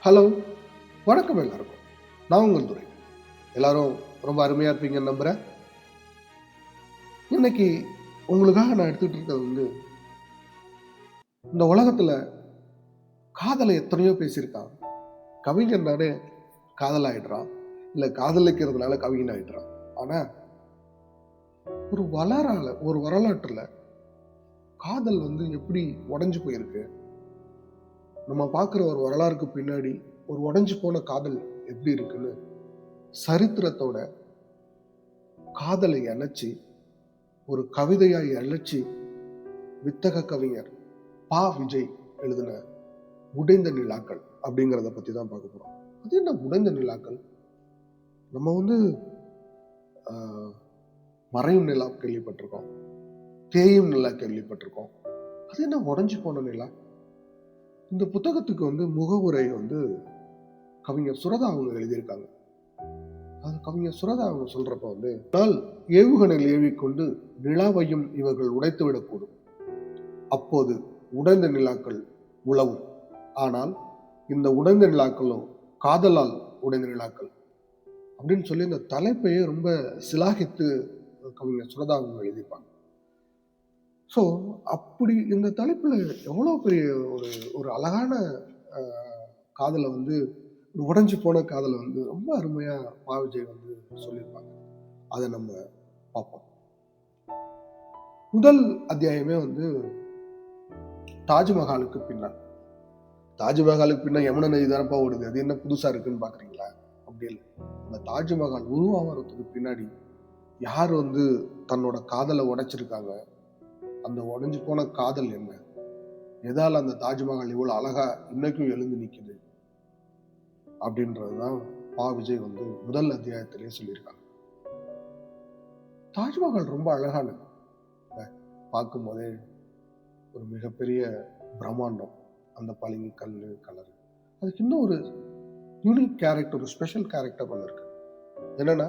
Hello, வணக்கம் எல்லாருக்கும். நான் உங்கள் துரை. எல்லாரும் ரொம்ப அருமையா இருப்பீங்கன்னு நம்புறேன். இன்னைக்கு உங்களுக்காக நான் எடுத்துட்டு இருக்கிறது இந்த உலகத்துல காதலை எத்தனையோ பேசியிருக்காங்க. கவிஞன் நானே காதல் ஆயிடுறான், இல்ல காதலிக்கிறதுனால கவிஞன் ஆயிடுறான். ஆனா ஒரு வரலாற்றுல காதல் எப்படி உடைஞ்சு போயிருக்கு, நம்ம பார்க்குற ஒரு வரலாறுக்கு பின்னாடி ஒரு உடைஞ்சு போன காதல் எப்படி இருக்குன்னு சரித்திரத்தோட காதலை அணைச்சி ஒரு கவிதையாய் அழைச்சி வித்தக கவிஞர் பா. விஜய் எழுதின உடைந்த நிலாக்கள் அப்படிங்கிறத பத்தி தான் பார்க்க போறோம். அது என்ன உடைந்த நிலாக்கள்? நம்ம மறையும் நிலா கேள்விப்பட்டிருக்கோம், தேயும் நிலா கேள்விப்பட்டிருக்கோம். அது என்ன உடைஞ்சு போன நிலா? இந்த புத்தகத்துக்கு முகவுரை கவிஞர் சுரதா அவங்க எழுதியிருக்காங்க. அது கவிஞர் சுரதா அவங்க சொல்றப்ப நாள் ஏவுகணையில் ஏவிக்கொண்டு நிலாவையும் இவர்கள் உடைத்து விடக்கூடும். அப்போது உடைந்த நிலாக்கள் உழவும். ஆனால் இந்த உடைந்த நிலாக்களோ காதலால் உடைந்த நிலாக்கள் அப்படின்னு சொல்லி இந்த தலைப்பையே ரொம்ப சிலாகித்து கவிஞர் சுரதா அவங்க எழுதியிருப்பாங்க. ஸோ அப்படி இந்த தலைப்புல எவ்வளோ பெரிய ஒரு அழகான காதலை உடைஞ்சு போன காதலை ரொம்ப அருமையா பா. விஜய் சொல்லியிருப்பாங்க. அதை நம்ம பார்ப்போம். முதல் அத்தியாயமே தாஜ்மஹாலுக்கு பின்னால். தாஜ்மஹாலுக்கு பின்னா யமுனை நதி தானப்பா ஓடுது, அது என்ன புதுசா இருக்குன்னு பாக்குறீங்களா? அப்படி இல்லை. அந்த தாஜ்மஹால் உருவாகிறதுக்கு பின்னாடி யார் தன்னோட காதலை உடைச்சிருக்காங்க, அந்த உடைஞ்சு போன காதல் என்ன, எதால அந்த தாஜ்மஹால் இவ்வளவு அழகா இன்னைக்கும் எழுந்து நிக்குது அப்படின்றதுதான் பா. விஜய் முதல் அத்தியாயத்திலேயே சொல்லியிருக்காங்க. தாஜ்மஹால் ரொம்ப அழகானது. பார்க்கும் போதே ஒரு மிகப்பெரிய பிரம்மாண்டம், அந்த பளிங்கு கல்லு கலர். அதுக்கு இன்னும் ஒரு யூனிக் கேரக்டர், ஒரு ஸ்பெஷல் கேரக்டர் ஒன்று இருக்கு. என்னன்னா,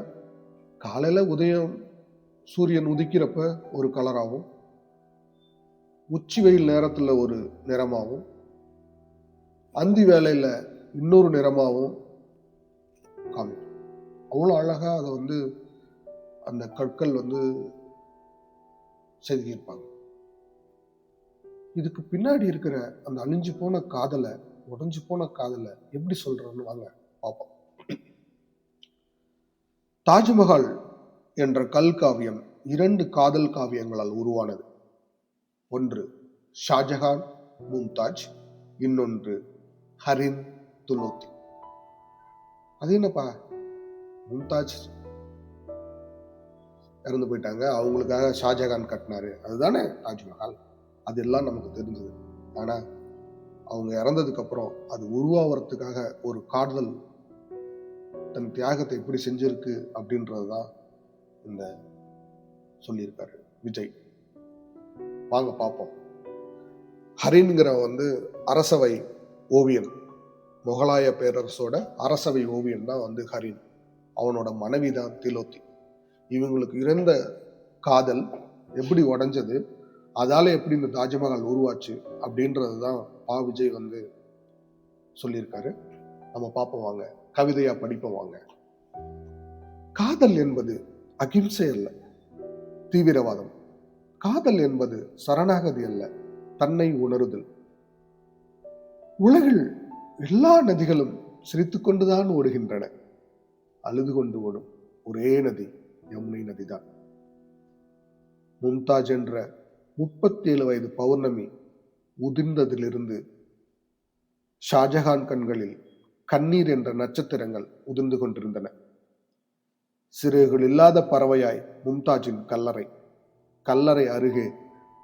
காலையில சூரியன் உதிக்கிறப்ப ஒரு கலராகவும், உச்சி வெயில் நேரத்துல ஒரு நிறமாகவும், அந்தி வேலையில இன்னொரு நிறமாகவும் காமிக்கும். அவ்வளோ அழகா அதை அந்த கற்கள் செதுக்கியிருப்பாங்க. இதுக்கு பின்னாடி இருக்கிற அந்த அழிஞ்சு போன காதலை, உடைஞ்சு போன காதலை எப்படி சொல்றோம்னு வாங்க பார்ப்போம். தாஜ்மஹால் என்ற கல் காவியம் 2 காதல் காவியங்களால் உருவானது. ஒன்று ஷாஜஹான் மும்தாஜ், இன்னொன்று ஹரின் துலோத்தி. அது என்னப்பா, மும்தாஜ் இறந்து போயிட்டாங்க, அவங்களுக்காக ஷாஜஹான் கட்டினாரு, அதுதானே தாஜ்மஹால்? அதெல்லாம் நமக்கு தெரிஞ்சது. ஆனா அவங்க இறந்ததுக்கு அப்புறம் அது உருவாகிறதுக்காக ஒரு காதல் தன் தியாகத்தை எப்படி செஞ்சிருக்கு அப்படின்றதுதான் இந்த சொல்லியிருக்காரு விஜய். வாங்க பார்ப்போம். ஹரின்கிற அரசவை ஓவியன், முகலாய பேரரசோட அரசவை ஓவியன் தான் ஹரின். அவனோட மனைவி தான் திலோத்தி. இவங்களுக்கு இருந்த காதல் எப்படி உடைஞ்சது, அதால எப்படி இந்த தாஜ்மஹால் உருவாச்சு அப்படின்றதுதான் பா. விஜய் சொல்லியிருக்காரு. நம்ம பார்ப்போம் வாங்க, கவிதையா படிப்போம் வாங்க. காதல் என்பது அகிம்சை அல்ல, தீவிரவாதம். காதல் என்பது சரணாகதி அல்ல, தன்னை உணருதல். உலகில் எல்லா நதிகளும் சிரித்துக் கொண்டுதான் ஓடுகின்றன. அழுது கொண்டு ஓடும் ஒரே நதி யமுனை நதிதான். மும்தாஜ் என்ற 37 வயது பௌர்ணமி உதிர்ந்ததிலிருந்து ஷாஜஹான் கண்களில் கண்ணீர் என்ற நட்சத்திரங்கள் உதிர்ந்து கொண்டிருந்தன. சிறகுகள் இல்லாத பறவையாய் மும்தாஜின் கல்லறை, கல்லறை அருகே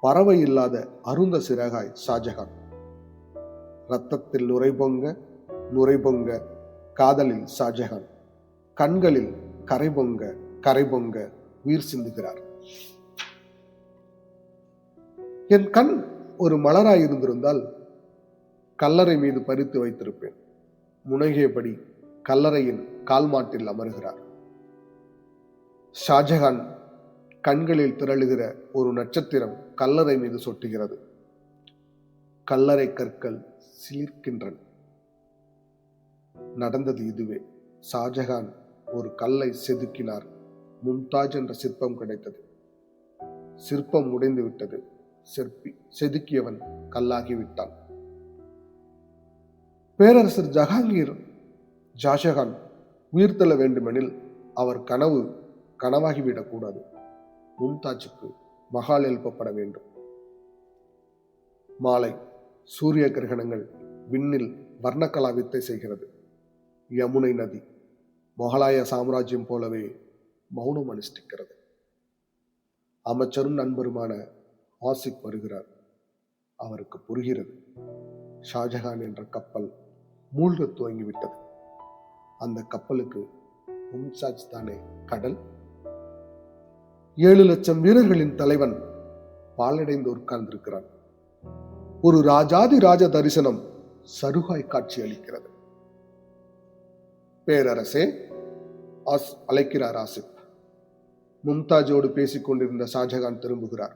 பறவை இல்லாத அருந்த சிறகாய் ஷாஜஹான். ரத்தத்தில் நுரை பொங்க காதலில் ஷாஜஹான், கண்களில் கரை பொங்க உயிர் சிந்துகிறார். என் கண் ஒரு மலராய் இருந்திருந்தால் கல்லறை மீது பறித்து வைத்திருப்பேன். முனகியபடி கல்லறையின் கால்மாட்டில் அமர்கிறார். ஷாஜஹான் கண்களில் திரளுகிற ஒரு நட்சத்திரம் கல்லறை மீது சொட்டுகிறது. கல்லறை கற்கள் சிலிர்க்கின்றன. நடந்தது இதுவே. ஷாஜகான் ஒரு கல்லை செதுக்கினார். மும்தாஜ் என்ற சிற்பம் கிடைத்தது. சிற்பம் உடைந்து விட்டது. செதுக்கியவன் கல்லாகி விட்டான். பேரரசர் ஜஹாங்கீர் ஷாஜகான் உயிர்த்தெழ வேண்டுமெனில் அவர் கனவு கனவாகிவிடக்கூடாது. மும்தாஜுக்கு மகால் எழுப்பப்பட வேண்டும். மாலை சூரிய கிரகணங்கள் விண்ணில் வர்ணக்கலா வித்தை செய்கிறது. யமுனை நதி மொகலாய சாம்ராஜ்யம் போலவே மௌனம் அனுஷ்டிக்கிறது. அமைச்சரும் நண்பருமான ஆசிப் வருகிறார். அவருக்கு புரிகிறது, ஷாஜகான் என்ற கப்பல் மூழ்க துவங்கிவிட்டது. அந்த கப்பலுக்கு மும்தாஜ் தானே கடல். 7 லட்சம் வீரர்களின் தலைவன் பாலடைந்து உட்கார்ந்திருக்கிறான். ஒரு ராஜாதி ராஜ தரிசனம் சருகாய் காட்சி அளிக்கிறது. பேரரசே, அழைக்கிறார் ஆசிப். மும்தாஜோடு பேசிக் கொண்டிருந்த ஷாஜகான் திரும்புகிறார்.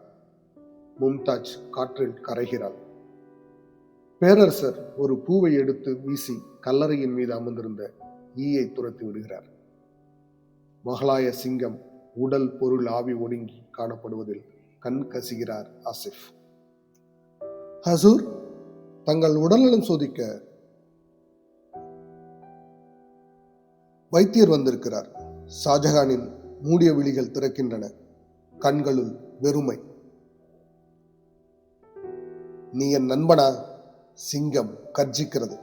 மும்தாஜ் காற்றில் கரைகிறாள். பேரரசர் ஒரு பூவை எடுத்து வீசி கல்லறையின் மீது அமர்ந்திருந்த ஈயை துரத்தி விடுகிறார். மொகலாய சிங்கம் உடல் பொருள் ஆவி ஒடுங்கி காணப்படுவதில் கண் கசிகிறார் ஆசிப். ஹசூர், தங்கள் உடல்நலம் சோதிக்க வைத்தியர் வந்திருக்கிறார். ஷாஜகானின் மூடிய விழிகள் திறக்கின்றன. கண்களுள் வெறுமை. நீ என் நண்பனா? சிங்கம் கர்ஜிக்கிறது.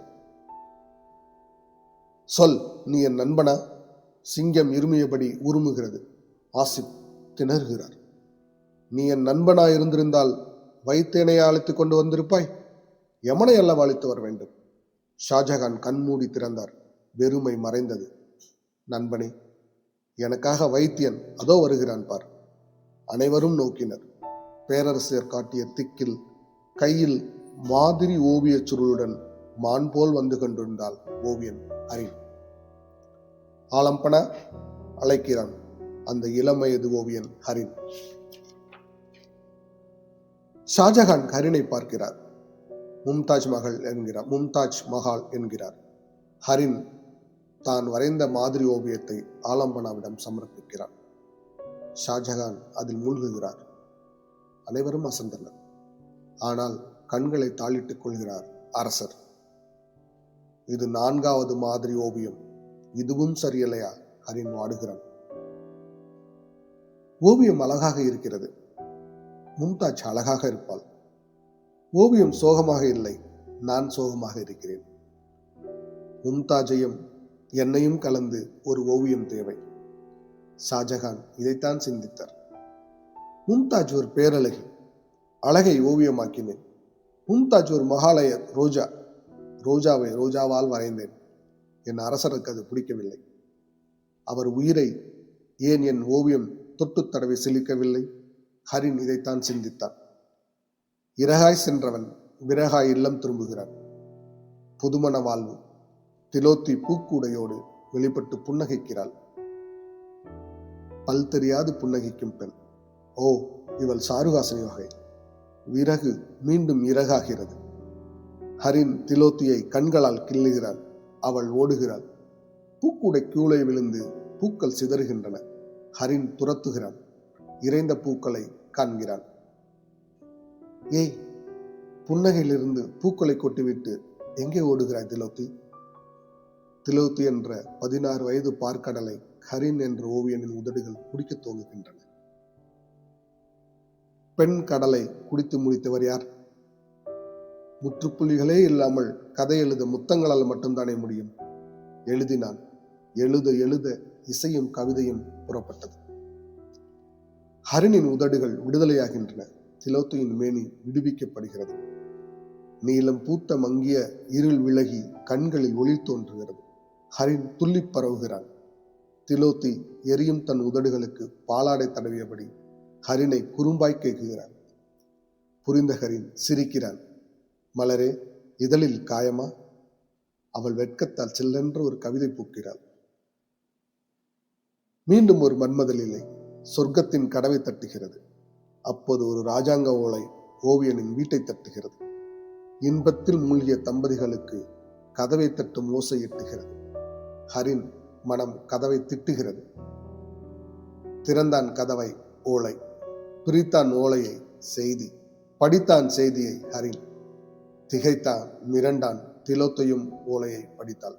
சொல், நீ என் நண்பனா? சிங்கம் இருமியபடி உருமுகிறது. ஆசிப் திணறுகிறார். நீ என் நண்பனா இருந்திருந்தால் வைத்தியனையா அழைத்துக் கொண்டு வந்திருப்பாய். யமனை அல்லவா அழைத்து வர வேண்டும். ஷாஜகான் கண்மூடி திறந்தார். வெறுமை மறைந்தது. நண்பனே, எனக்காக வைத்தியன் அதோ வருகிறான் பார். அனைவரும் நோக்கினர். பேரரசர் காட்டிய திக்கில் கையில் மாதிரி ஓவிய சுருளுடன் மான் போல் வந்து கொண்டிருந்தால் ஓவியன் ஹரின். ஆலம்பனா, அழைக்கிறான் அந்த இளம் வயது ஓவியன் ஹரின். ஷாஜகான் ஹரினை பார்க்கிறார். மும்தாஜ் மகால் என்கிறார். ஹரின் தான் வரைந்த மாதிரி ஓவியத்தை ஆலம்பனாவிடம் சமர்ப்பிக்கிறார். ஷாஜகான் அதில் மூழ்குகிறார். அனைவரும் அசந்தனர். ஆனால் கண்களை தாளிட்டுக் கொள்கிறார் அரசர். இது 4வது மாதிரி ஓவியம். இதுவும் சரியல்லையா? ஹரின் வாடுகிறான். ஓவியம் அழகாக இருக்கிறது. மும்தாஜ் அழகாக இருப்பாள். ஓவியம் சோகமாக இல்லை. நான் சோகமாக இருக்கிறேன். மும்தாஜையும் என்னையும் கலந்து ஒரு ஓவியம் தேவை. ஷாஜகான் இதைத்தான் சிந்தித்தார். மும்தாஜ் ஒரு பேரழகி. அழகை ஓவியமாக்கினேன். மும்தாஜ் ஒரு மகாலய ரோஜாவை ரோஜாவால் வரைந்தேன். என் அரசருக்கு அது பிடிக்கவில்லை. அவர் உயிரை ஏன் என் ஓவியம் தொட்டு தடவை சிலிக்கவில்லை? ஹரின் இதைத்தான் சிந்தித்தான். இறகாய் சென்றவன் விறகாய் இல்லம் திரும்புகிறான். புதுமண வாழ்வு. திலோத்தி பூக்கூடையோடு வெளிப்பட்டு புன்னகைக்கிறாள். பல் தெரியாது புன்னகைக்கும் பெண். ஓ, இவள் சாருகாசினி வகை. விறகு மீண்டும் இறகாகிறது. ஹரின் திலோத்தியை கண்களால் கிள்ளுகிறாள். அவள் ஓடுகிறாள். பூக்கூடை கீழே விழுந்து பூக்கள் சிதறுகின்றன. ஹரின் துரத்துகிறான். இறைந்த பூக்களை காண்கிறான். ஏய், புன்னகையிலிருந்து பூக்களை கொட்டிவிட்டு எங்கே ஓடுகிறாய் திலோத்தி? திலோத்தி என்ற 16 வயது பார்க்கடலை ஹரின் என்ற ஓவியனின் உதடுகள் குடிக்க தோங்குகின்றன. பெண் கடலை குடித்து முடித்தவர் யார்? முற்றுப்புள்ளிகளே இல்லாமல் கதை எழுத முத்தங்களால் மட்டும்தானே முடியும். எழுதினான். எழுத எழுத இசையும் கவிதையும் புறப்பட்டது. ஹரினின் உதடுகள் விடுதலையாகின்றன. திலோத்தியின் மேனி விடுவிக்கப்படுகிறது. நீலம் பூத்த மங்கிய இருள் விலகி கண்களில் ஒளி தோன்றுகிறது. ஹரின் துள்ளி பரவுகிறான். திலோத்தி எரியும் தன் உதடுகளுக்கு பாலாடை தடவியபடி ஹரினை குறும்பாய் கேட்குகிறான். புரிந்த ஹரின் சிரிக்கிறான். மலரே, இதழில் காயமா? அவள் வெட்கத்தால் செல்லென்ற ஒரு கவிதை பூக்கிறாள். மீண்டும் ஒரு மன்மதல் இல்லை. சொர்க்கத்தின் கதவை தட்டுகிறது. அப்போது ஒரு ராஜாங்க ஓலை ஓவியனின் வீட்டை தட்டுகிறது. இன்பத்தில் மூழ்கிய தம்பதிகளுக்கு கதவை தட்டும் ஓசை எட்டுகிறது. ஹரின் மனம் கதவை திட்டுகிறது. திறந்தான் கதவை ஓலை, பிரித்தான் ஓலையை செய்தி, படித்தான் செய்தியை ஹரின். திகைத்தான், மிரண்டான். திலோத்தையும் ஓலையை படித்தாள்.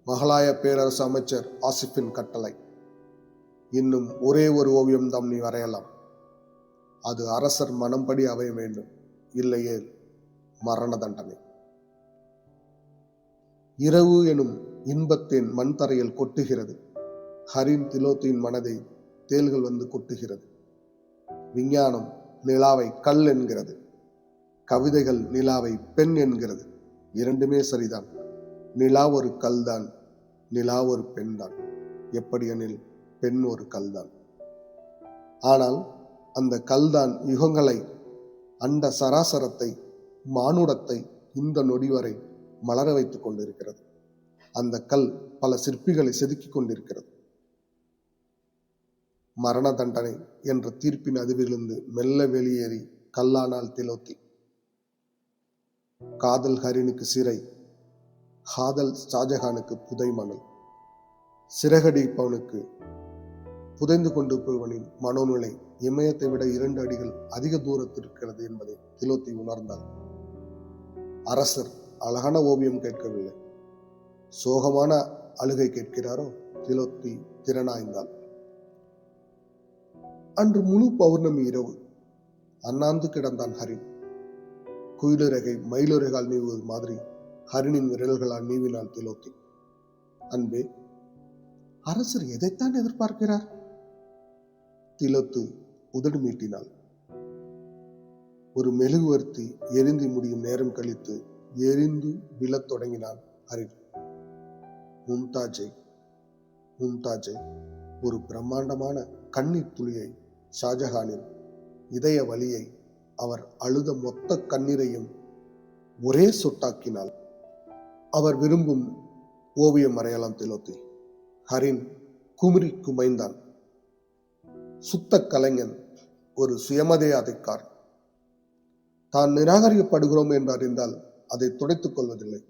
மகளாய பேரரசு அமைச்சர் ஆசிஃபின் கட்டளை. இன்னும் ஒரே ஒரு ஓவியம் தான் நீ வரையலாம். அது அரசர் மனம்படி அமைய வேண்டும், இல்லையே மரண தண்டனை. இரவு எனும் இன்பத்தின் மண் தரையில் கொட்டுகிறது. ஹரின் திலோத்தியின் மனதை தேள்கள் வந்து கொட்டுகிறது. விஞ்ஞானம் நிலாவை கல் என்கிறது, கவிதைகள் நிலாவை பெண் என்கிறது. இரண்டுமே சரிதான். நிலா ஒரு கல்தான், நிலா ஒரு பெண் தான். எப்படியெனில் பெண் ஒரு கல்தான். ஆனால் அந்த கல்தான் யுகங்களை, அண்ட சராசரத்தை, மானுடத்தை இந்த நொடி வரை மலர வைத்துக் கொண்டிருக்கிறது. அந்த கல் பல சிற்பிகளை செதுக்கிக் கொண்டிருக்கிறது. மரண தண்டனை என்ற தீர்ப்பின் அதிர்விலிருந்து மெல்ல வெளியேறி கல்லானால் திலோத்தி. காதல் ஹரினுக்கு சிறை, காதல் ஷாஜகானுக்கு புதை மணல். சிறகடிப்பவனுக்கு புதைந்து கொண்டு போவனின் மனோநிலை இமயத்தை விட 2 அடிகள் அதிக தூரத்தில் இருக்கிறது என்பதை திலோத்தி உணர்ந்தாள். அரசர் அழகான ஓவியம் கேட்கவில்லை, சோகமான அழுகை கேட்கிறாரோ? திலோத்தி திறனாய்ந்தாள். அன்று முழு பௌர்ணமி இரவு. அண்ணாந்து கிடந்தான் ஹரின். குயிலிறகை மயிலிறகால் நீவுவது மாதிரி ஹரினின் விரல்களால் நீவினாள் திலோத்தி. அன்பே, அரசர் எதைத்தான் எதிர்பார்க்கிறார்? திலோத்து உதடு மீட்டினாள். ஒரு மெழுகுவர்த்தி எரிந்து முடியும் நேரம் கழித்து எரிந்து விழத் தொடங்கினான் ஹரின். மும்தாஜை, மும்தாஜை, ஒரு பிரம்மாண்டமான கண்ணீர் துளியை, ஷாஜகானின் இதய வலியை, அவர் அழுத மொத்த கண்ணீரையும் ஒரே சொட்டாக்கினாள். அவர் விரும்பும் ஓவியம் வரையலாம் திலோத்தி. ஹரின் குமுறி குமைந்தான். சுத்த கலைஞன், ஒரு சுயமரியாதைக்கார். தான் நிராகரிக்கப்படுகிறோம் என்று அறிந்தால் அதை துடைத்துக் கொள்வதில்லை,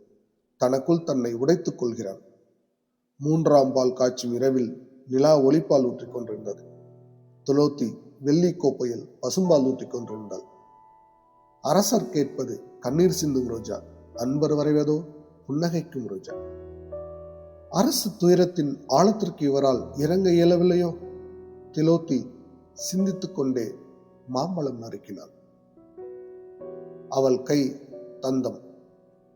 தனக்குள் தன்னை உடைத்துக் கொள்கிறான். 3ஆம் பால் காய்ச்சும் இரவில் நிலா ஒளிப்பால் ஊற்றிக் கொண்டிருந்தது. திலோத்தி வெள்ளி கோப்பையில் பசும்பால் ஊற்றிக் கொண்டிருந்தாள். அரசர் கேட்பது கண்ணீர் சிந்தும் ரோஜா, அன்பர் வரைவதோ புன்னகைக்கும் ரோஜா. அரசு துயரத்தின் ஆழத்திற்கு இவரால் இறங்க இயலவில்லையோ? திலோத்தி சிந்தித்துக் கொண்டே மாம்பழம் நறுக்கினாள். அவள் கை தந்தம்,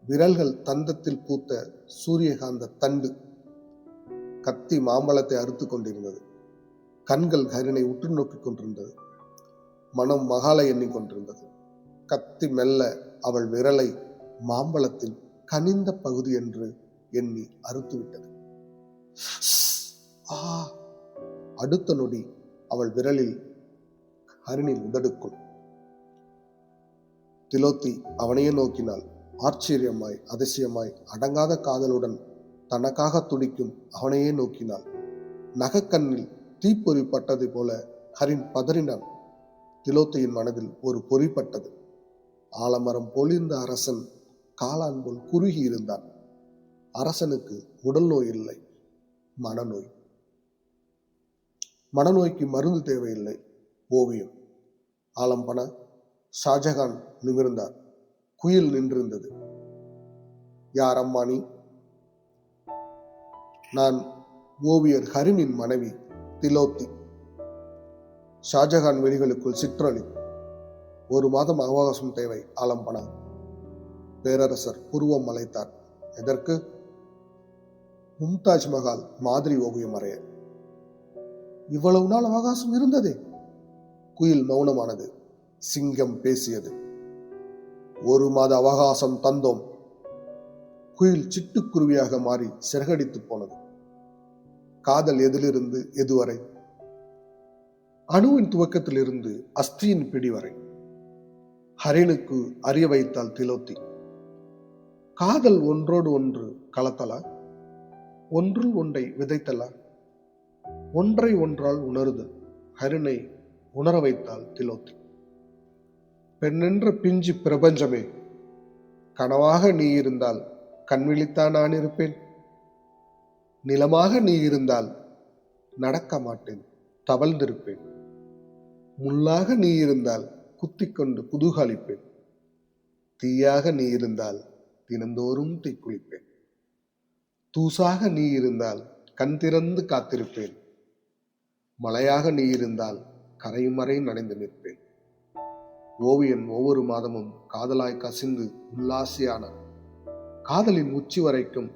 விரல்கள் தந்தத்தில் பூத்த சூரியகாந்த தண்டு. கத்தி மாம்பழத்தை அறுத்து கொண்டிருந்தது. கண்கள் ஹரினை உற்று நோக்கிக் கொண்டிருந்தது. மனம் மகாலை எண்ணிக்கொண்டிருந்தது. கத்தி மெல்ல அவள் விரலை மாம்பழத்தின் கனிந்த பகுதி என்று எண்ணி அறுத்துவிட்டது. அடுத்த நொடி அவள் விரலில் ஹரினின் உதடுக்குள். திலோத்தி அவனையே நோக்கினாள். ஆச்சரியமாய், அதிசயமாய், அடங்காத காதலுடன் தனக்காக துடிக்கும் அவனையே நோக்கினாள். நகக்கண்ணில் தீப்பொறி பட்டதை போல ஹரின் பதறினான். திலோத்தியின் மனதில் ஒரு பொறிப்பட்டது. ஆலமரம் பொழிந்த அரசன் காளான் போல் குறுகி இருந்தான். அரசனுக்கு உடல் நோய் இல்லை, மனநோய். மனநோய்க்கு மருந்து தேவையில்லை, ஓவியம். ஆலம்பன. ஷாஜகான் நிமிர்ந்தார். குயில் நின்றிருந்தது. யார் அம்மா நீ? நான் ஓவியர் ஹரினின் மனைவி திலோத்தி. ஷாஜகான் வெளிகளுக்குள் சிற்றொலி. 1 மாதம் அவகாசம் தேவை ஆலம்பனா. பேரரசர் புருவம் அழைத்தார். எதற்கு? மும்தாஜ் மகால் மாதிரி ஓவியம் வரைய. இவ்வளவு நாள் அவகாசம் இருந்ததே? குயில் மௌனமானது. சிங்கம் பேசியது. 1 மாத அவகாசம் தந்தோம். குயில் சிட்டுக்குருவியாக மாறி சிறகடித்து போனது. காதல் எதிலிருந்து எதுவரை? அணுவின் துவக்கத்திலிருந்து அஸ்தியின் பிடி வரை. ஹரினுக்கு அறிய வைத்தால் திலோத்தி. காதல் ஒன்றோடு ஒன்று கலத்தலா? ஒன்றுள் ஒன்றை விதைத்தலா? ஒன்றை ஒன்றால் உணருதல். ஹரினை உணர வைத்தால் திலோத்தி. பெண்ணென்ற பிஞ்சு பிரபஞ்சமே, கனவாக நீ இருந்தால் கண்விழித்தான் நான் இருப்பேன். நிலமாக நீ இருந்தால் நடக்க மாட்டேன், தவழ்ந்திருப்பேன். முள்ளாக நீ இருந்தால் குத்திக்கொண்டு குதூகலிப்பேன். தீயாக நீ இருந்தால் தினந்தோறும் தீக்குளிப்பேன். தூசாக நீ இருந்தால் கண் திறந்து காத்திருப்பேன். மழையாக நீ இருந்தால் கரைமறை நனைந்து நிற்பேன். ஓவியன் ஒவ்வொரு மாதமும் காதலாய் கசிந்து உல்லாசியானான். காதலின் உச்சி வரைக்கும்,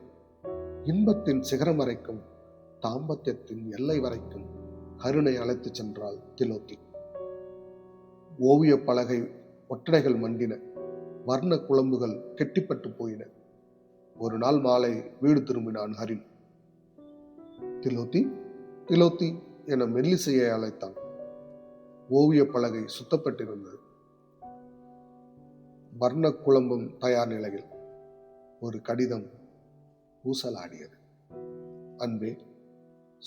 இன்பத்தின் சிகரம் வரைக்கும், தாம்பத்தியத்தின் எல்லை வரைக்கும் கருணை அழைத்துச் சென்றாள் திலோத்தி. ஓவிய பலகை ஒட்டடைகள் மண்டின, வர்ண குழம்புகள் கெட்டிப்பட்டு போயின. ஒரு நாள் மாலை வீடு திரும்பினான் ஹரின். திலோத்தி, திலோத்தி என மெல்லிசையை அழைத்தான். ஓவிய பலகை சுத்தப்பட்டிருந்தது. வர்ண குழம்பும் தயார் நிலையில். ஒரு கடிதம் ஊசலாடியது. அன்பே,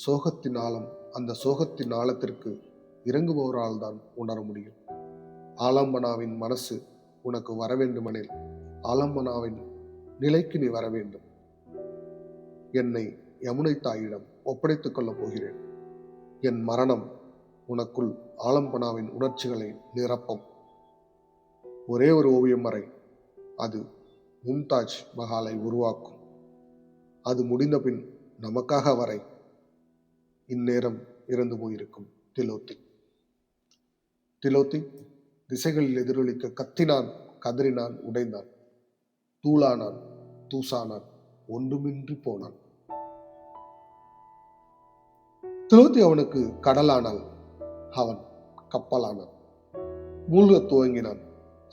சோகத்தின் ஆழம் அந்த சோகத்தின் ஆழத்திற்கு இறங்குபவரால் தான் உணர முடியும். ஆலம்பனாவின் மனசு உனக்கு வர வேண்டுமெனில் ஆலம்பனாவின் நிலைக்கு நீ வர வேண்டும். என்னை யமுனை தாயிடம் ஒப்படைத்துக் கொள்ளப் போகிறேன். என் மரணம் உனக்குள் ஆலம்பனாவின் உணர்ச்சிகளை நிரப்பும். ஒரே ஒரு ஓவியம் வரை அது மும்தாஜ் மஹாலை உருவாக்கும். அது முடிந்த பின் நமக்காக வரை இந்நேரம் இறந்து போயிருக்கும் திலோத்தி. திலோத்தி திசைகளில் எதிரொலிக்க கத்தினான், கதறினான், உடைந்தான், தூளானான், தூசானான், ஒன்றுமின்றி போனான். திலோத்தி அவனுக்கு கடலானாள், அவன் கப்பலானான். மூழ்கத் துவங்கினான்.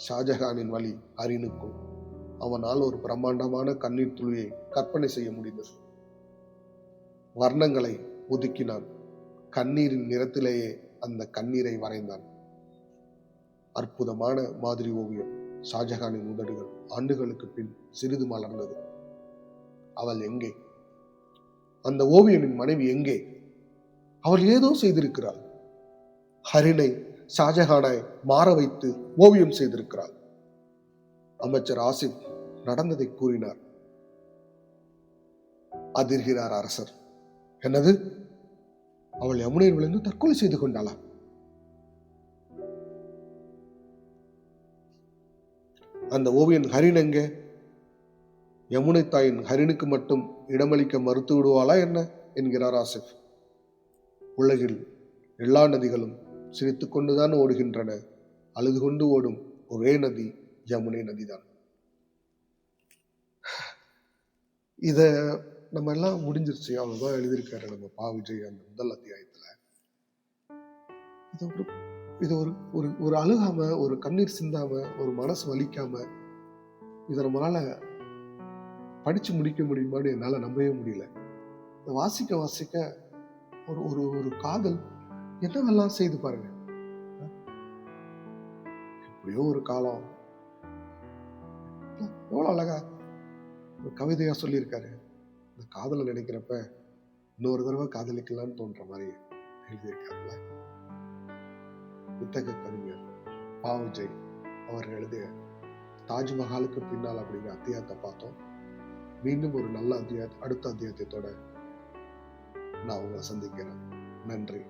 ஷாஜஹானின் வழி ஹரினுக்கும். அவனால் ஒரு பிரம்மாண்டமான கண்ணீர் துளியை கற்பனை செய்ய முடிந்தது. வர்ணங்களை ஒதுக்கினான். கண்ணீரின் நிறத்திலேயே அந்த கண்ணீரை வரைந்தான். அற்புதமான மாதிரி ஓவியம். ஷாஜஹானின் உதடுகள் ஆண்டுகளுக்கு பின் சிறிது மலர்ந்தது. அவள் எங்கே? அந்த ஓவியனின் மனைவி எங்கே? அவள் ஏதோ செய்திருக்கிறாள். ஹரினை ஷாஜஹானை மாற வைத்து ஓவியம் செய்திருக்கிறாள். அமைச்சர் ஆசிப் நடந்ததை கூறினார். அதிர்கிறார் அரசர். என்னது? அவள் யமுனையில் விழுந்து தற்கொலை செய்து கொண்டாளா? அந்த ஓவியன் ஹரின் எங்கே? யமுனை தாயின் ஹரினுக்கு மட்டும் இடமளிக்க மறுத்து விடுவாளா என்ன என்கிறார் ஆசிப். உலகில் எல்லா நதிகளும் சிரித்து கொண்டுதான் ஓடுகின்றன. அழுது கொண்டு ஓடும் ஒரே நதி யமுனை நதிதான். இத நம்ம எல்லாம் முடிஞ்சிருச்சு. அவ்வளவுதான் எழுதியிருக்காரு நம்ம பா விஜய் அந்த முதல் அத்தியாயத்துல. இது ஒரு ஒரு ஒரு அழுகாம, ஒரு கண்ணீர் சிந்தாம, ஒரு மனசு வலிக்காம இதை நம்மளால படிச்சு முடிக்க முடியுமான்னு என்னால நம்பவே முடியல. வாசிக்க வாசிக்க ஒரு ஒரு ஒரு காதல் என்னவெல்லாம் செய்து பாருங்க. எப்படியோ ஒரு காலம் எவ்வளவு அழகா ஒரு கவிதையா சொல்லியிருக்காரு. இந்த காதலை நினைக்கிறப்ப இன்னொரு தடவை காதலிக்கலான்னு தோன்ற மாதிரி எழுதியிருக்காருல்ல. புத்தக கவிஞர் பா விஜய் அவர் எழுதிய தாஜ்மஹாலுக்கு பின்னால் அப்படிங்கிற அத்தியாயத்தை பார்த்தோம். மீண்டும் ஒரு நல்ல அடுத்த அத்தியாயத்தோட நான் உங்களை சந்திக்கிறேன். நன்றி.